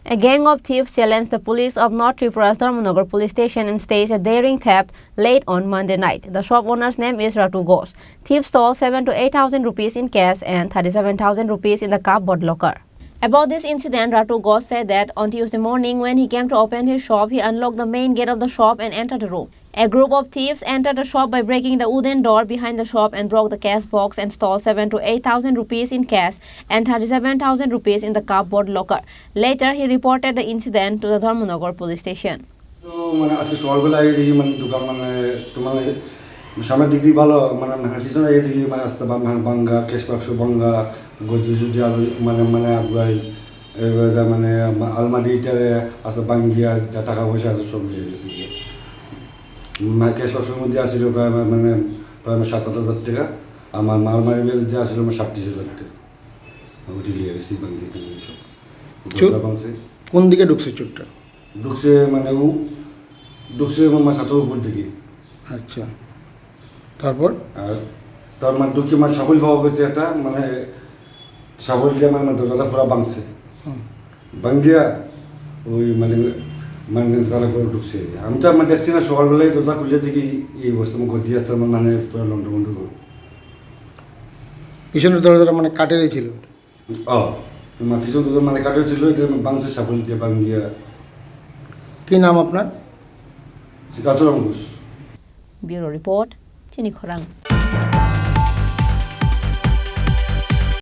A gang of thieves challenged the police of North Tripura's Dharmanagar police station and staged a daring theft late on Monday night. The shop owner's name is Ratu Ghosh. Thieves stole 7,000 to 8,000 rupees in cash and 37,000 rupees in the cupboard locker. About this incident, Ratu Ghosh said that on Tuesday morning when he came to open his shop, he unlocked the main gate of the shop and entered the room. A group of thieves entered the shop by breaking the wooden door behind the shop and broke the cash box and stole 7,000 to 8,000 rupees in cash and 37,000 rupees in the cupboard locker. Later, he reported the incident to the Dharmanagar police station. সামনের দিক দিয়ে ভালো পিছনে এই দিকে আসতে ভাঙ্গা কেশ বাক্স ভাঙ্গা গদি যদি আগুয়াই আলমারিটারে আসতে ভাঙ্গিয়া যা টাকা পয়সা আছে সব নিয়ে গেছি কেশ বাক্সের মধ্যে আসছিল প্রায় প্রায় 7,000 টাকা আমার আলমারি মধ্যে আসছিল 37,000 টাকা ওটি নিয়ে গেছি ভাঙ্গি সব কোন দিকে ঢুকছে চোরটা? ঢুকছে ছাত্র উপর দিকে। আচ্ছা, তারপর তার ঢুকে সাফল পাওয়া গেছে একটা সাফল দিয়ে দরজাটা পুরা ভাঙছে ভাঙ্গিয়া ওই তারা করে ঢুকছে। আমি তো দেখছি না সকালবেলায় দরজা খুলে দেখি এই অবস্থা গদি আসছে পুরো লন্ডভন্ড করে। পিছনের দরজাটা কাঠেরই ছিল? পিছনের দরজা কাঠের ছিল, এটা ভাঙছে সাফল দিয়ে ভাঙ্গিয়া। কি নাম আপনার? Khorang. Bureau Report, Chini Khorang.